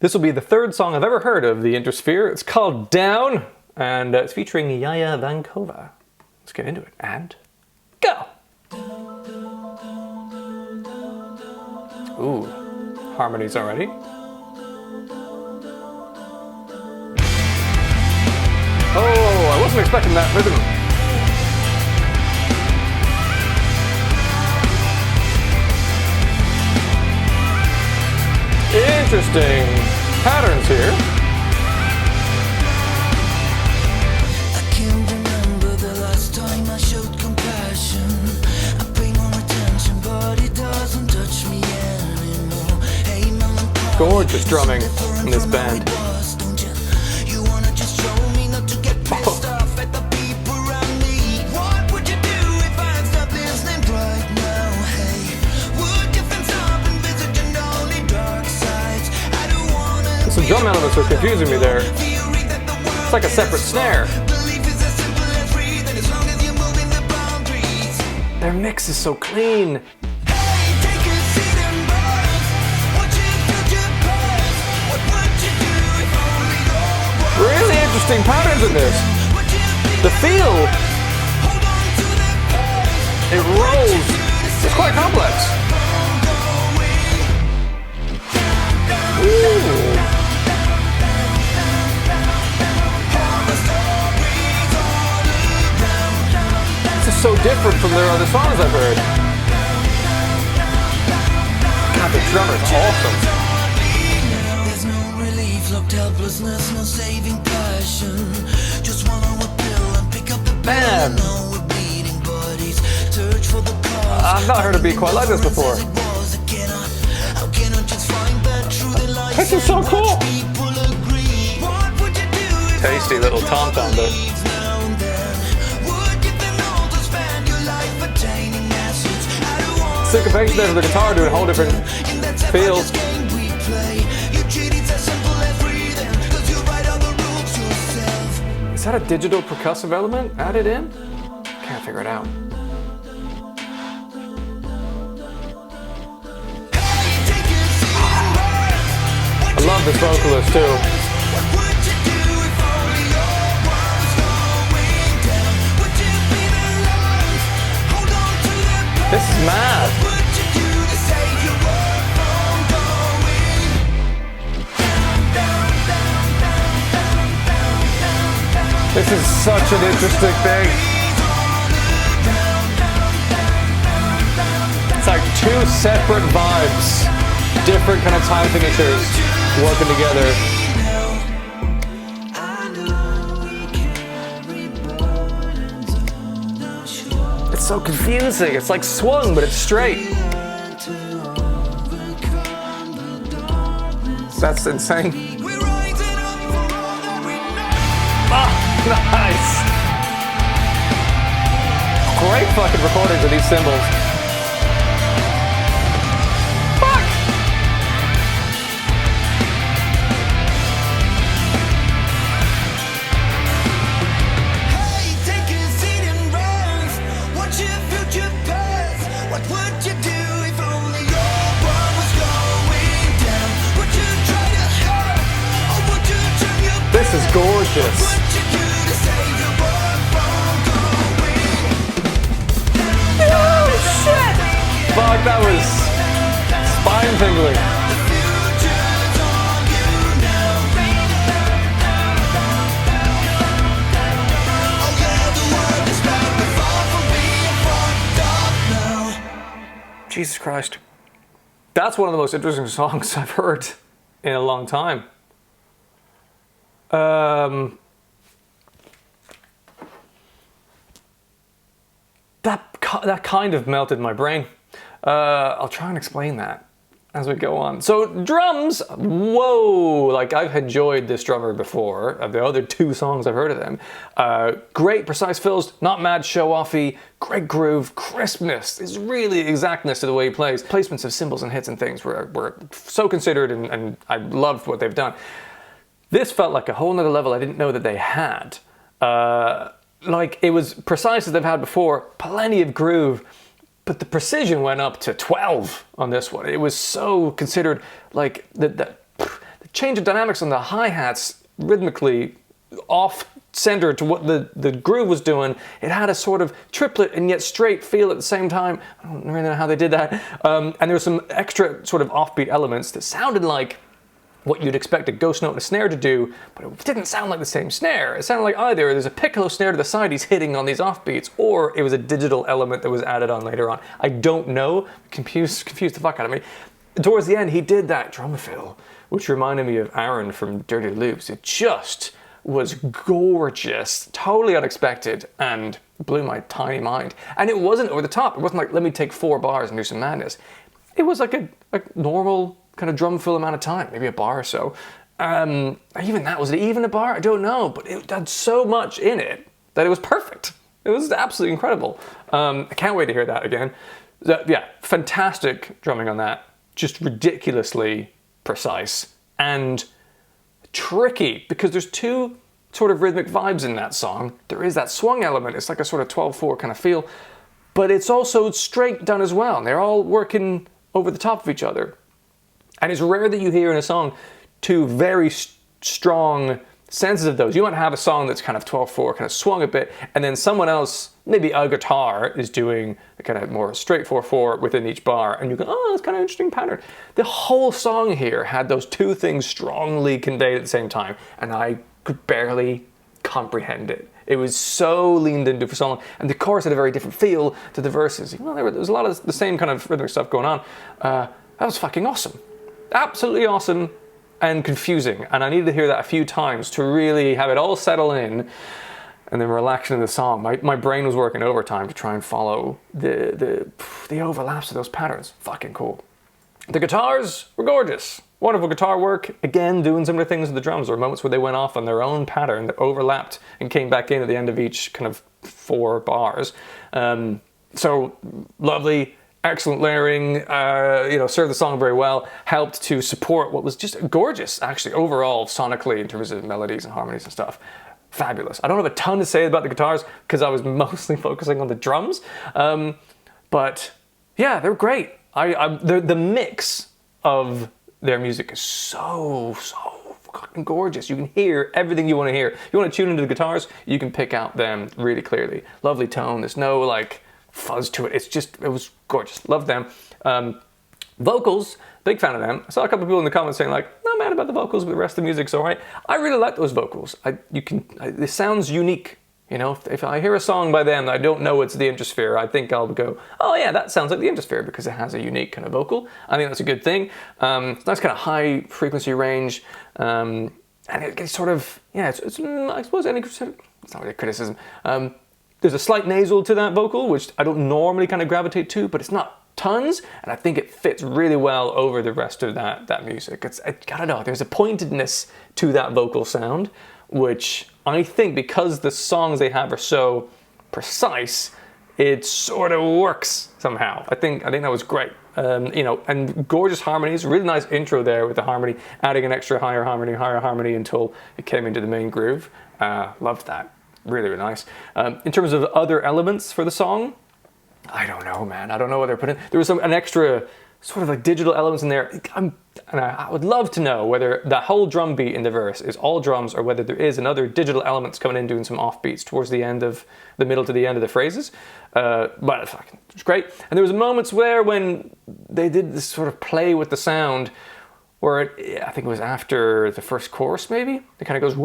This will be the third song I've ever heard of the INTERSPHERE. It's called Down, and it's featuring Yaya Vankova. Let's get into it, and go! Ooh, harmonies already. Oh, I wasn't expecting that rhythm. Interesting patterns here. I can't remember the last time I showed compassion. I pay more attention, but it doesn't touch me anymore. Hey, melancholy, gorgeous drumming in this band. You wanna just show me not to get pissed off at the people around me. What would you do if I stopped listening right now? Hey, would you fence up and visit your only dark sides? I don't wanna. Some drum elements are confusing me there. It's like a separate snare. Their mix is so clean. Really interesting patterns in this. The feel, it rolls. It's quite complex. Ooh. This is so different from their other songs I've heard. God, the drummer's awesome. Looked helplessness, no saving passion. Just swallow a pill and pick up the Man, I've not heard a beat quite like this before. This is so cool. Tasty little tom-tom bit. Syncopation there for the guitar doing a whole different feel. Is that a digital percussive element added in? Can't figure it out. I love this vocalist too. This is mad. This is such an interesting thing. It's like two separate vibes, different kind of time signatures working together. It's so confusing. It's like swung, but it's straight. That's insane. Nice! Great fucking recordings of these cymbals. Fuck! Hey, take a seat and rest. Watch your future pass. What would you do if only your world was going down? Would you try to help? Or would you turn your back? This is gorgeous. Fuck, that was spine tingling. Jesus Christ. That's one of the most interesting songs I've heard in a long time. That kind of melted my brain. I'll try and explain that as we go on. So drums, whoa, like I've enjoyed this drummer before, of the other two songs I've heard of them. Great precise fills, not mad show-offy, great groove, crispness, there's really exactness to the way he plays. Placements of cymbals and hits and things were so considered, and I loved what they've done. This felt like a whole nother level I didn't know that they had. Like it was precise as they've had before, plenty of groove, but the precision went up to 12 on this one. It was so considered, like the change of dynamics on the hi-hats rhythmically off-center to what the groove was doing. It had a sort of triplet and yet straight feel at the same time. I don't really know how they did that. And there were some extra sort of offbeat elements that sounded like what you'd expect a ghost note and a snare to do, but it didn't sound like the same snare. It sounded like either there's a piccolo snare to the side he's hitting on these offbeats, or it was a digital element that was added on later on. I don't know. Confused the fuck out of me. Towards the end, he did that drum fill, which reminded me of Aaron from Dirty Loops. It just was gorgeous, totally unexpected, and blew my tiny mind. And it wasn't over the top. It wasn't like, let me take 4 bars and do some madness. It was like a normal kind of drum fill amount of time, maybe a bar or so. Even that, was it even a bar? I don't know, but it had so much in it that it was perfect. It was absolutely incredible. I can't wait to hear that again. Yeah, fantastic drumming on that. Just ridiculously precise and tricky, because there's 2 sort of rhythmic vibes in that song. There is that swung element. It's like a sort of 12/4 kind of feel, but it's also straight done as well. And they're all working over the top of each other. And it's rare that you hear in a song 2 very strong senses of those. You might have a song that's kind of 12/4, kind of swung a bit, and then someone else, maybe a guitar, is doing a kind of more straight 4/4 within each bar, and you go, oh, that's kind of an interesting pattern. The whole song here had those 2 things strongly conveyed at the same time, and I could barely comprehend it. It was so leaned into for so long, and the chorus had a very different feel to the verses. Even though there was a lot of the same kind of rhythmic stuff going on. That was fucking awesome. Absolutely awesome and confusing, and I needed to hear that a few times to really have it all settle in and then relax into the song. My brain was working overtime to try and follow the overlaps of those patterns. Fucking cool. The guitars were gorgeous. Wonderful guitar work. Again, doing similar things with the drums. There were moments where they went off on their own pattern that overlapped and came back in at the end of each kind of 4 bars. So lovely. Excellent layering, served the song very well, helped to support what was just gorgeous, actually, overall, sonically, in terms of melodies and harmonies and stuff. Fabulous. I don't have a ton to say about the guitars, because I was mostly focusing on the drums, but yeah, they're great. The mix of their music is so fucking gorgeous. You can hear everything you want to hear. You want to tune into the guitars, you can pick out them really clearly. Lovely tone, there's no like fuzz to it. It was gorgeous. Loved them. Vocals, big fan of them. I saw a couple of people in the comments saying like, not mad about the vocals, but the rest of the music's all right. I really like those vocals. It sounds unique. You know, if I hear a song by them that I don't know it's the INTERSPHERE, I think I'll go, oh yeah, that sounds like the INTERSPHERE, because it has a unique kind of vocal. I think that's a good thing. It's nice kind of high frequency range. And it's sort of, yeah, it's I suppose it's not really criticism. There's a slight nasal to that vocal, which I don't normally kind of gravitate to, but it's not tons, and I think it fits really well over the rest of that music. I don't know, there's a pointedness to that vocal sound, which I think, because the songs they have are so precise, it sort of works somehow. I think that was great. And gorgeous harmonies, really nice intro there with the harmony, adding an extra higher harmony until it came into the main groove. Loved that. Really, really nice. In terms of other elements for the song, I don't know, man. I don't know what they're putting. There was an extra sort of like digital elements in there. And I would love to know whether that whole drum beat in the verse is all drums, or whether there is another digital elements coming in doing some offbeats towards the middle to the end of the phrases. But it's great. And there was moments where when they did this sort of play with the sound, where I think it was after the first chorus, maybe it kind of goes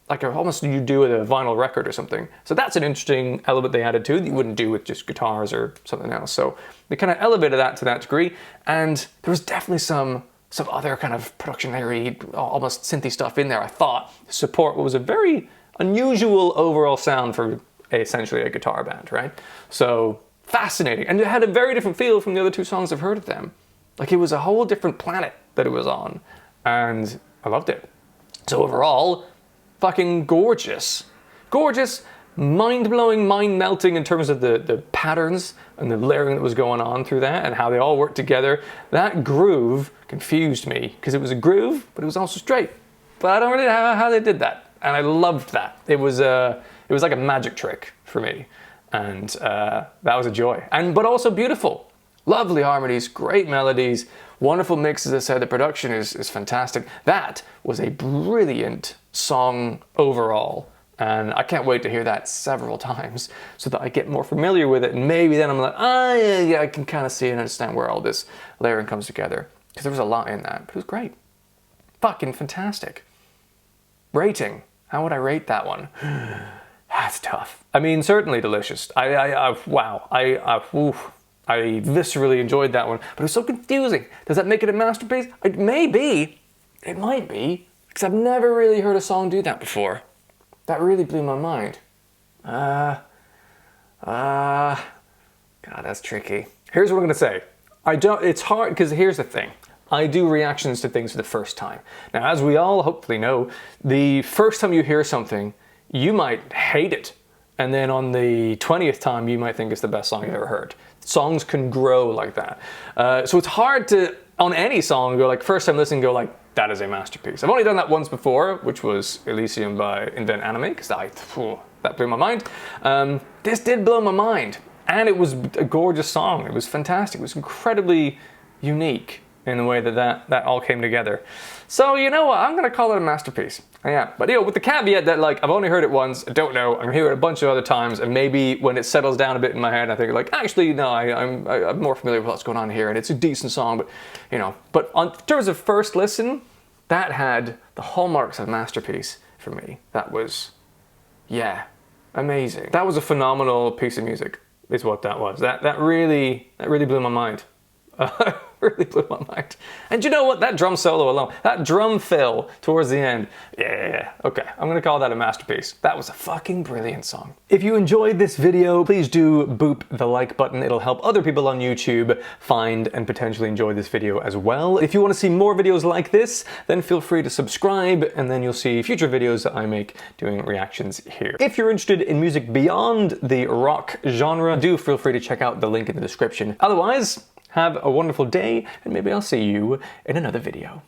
like almost you do with a vinyl record or something. So that's an interesting element they added too that you wouldn't do with just guitars or something else. So they kind of elevated that to that degree. And there was definitely some other kind of production-y, almost synthy stuff in there, I thought, to support what was a very unusual overall sound for essentially a guitar band, right? So fascinating. And it had a very different feel from the other 2 songs I've heard of them. Like, it was a whole different planet that it was on. And I loved it. So overall, fucking gorgeous. Gorgeous, mind-blowing, mind-melting in terms of the patterns and the layering that was going on through that and how they all worked together. That groove confused me, because it was a groove, but it was also straight. But I don't really know how they did that. And I loved that. It was like a magic trick for me. And that was a joy. But also beautiful. Lovely harmonies, great melodies, Wonderful mix, as I said, the production is fantastic. That was a brilliant song overall. And I can't wait to hear that several times so that I get more familiar with it. And maybe then I'm like, oh yeah, I can kind of see and understand where all this layering comes together. Because there was a lot in that, but it was great. Fucking fantastic. Rating. How would I rate that one? That's tough. I mean, certainly delicious. Wow. I viscerally enjoyed that one, but it was so confusing. Does that make it a masterpiece? Maybe. It might be, because I've never really heard a song do that before. That really blew my mind. God, that's tricky. Here's what I'm gonna say. It's hard, because here's the thing. I do reactions to things for the first time. Now, as we all hopefully know, the first time you hear something, you might hate it. And then on the 20th time, you might think it's the best song you've ever heard. Songs can grow like that. So it's hard to, on any song, go like, first time listening, go like, that is a masterpiece. I've only done that once before, which was Elysium by Invent Anime, because that blew my mind. This did blow my mind. And it was a gorgeous song. It was fantastic. It was incredibly unique in the way that all came together. So you know what, I'm gonna call it a masterpiece. I am. But you know, with the caveat that like, I've only heard it once, I don't know, I'm gonna hear it a bunch of other times, and maybe when it settles down a bit in my head, I think like, actually no, I'm more familiar with what's going on here, and it's a decent song, but you know. But in terms of first listen, that had the hallmarks of masterpiece for me. That was, yeah, amazing. That was a phenomenal piece of music, is what that was. That really blew my mind. Really blew my mind. And you know what? That drum solo alone, that drum fill towards the end, yeah, okay, I'm gonna call that a masterpiece. That was a fucking brilliant song. If you enjoyed this video, please do boop the like button. It'll help other people on YouTube find and potentially enjoy this video as well. If you want to see more videos like this, then feel free to subscribe, and then you'll see future videos that I make doing reactions here. If you're interested in music beyond the rock genre, do feel free to check out the link in the description. Otherwise, have a wonderful day, and maybe I'll see you in another video.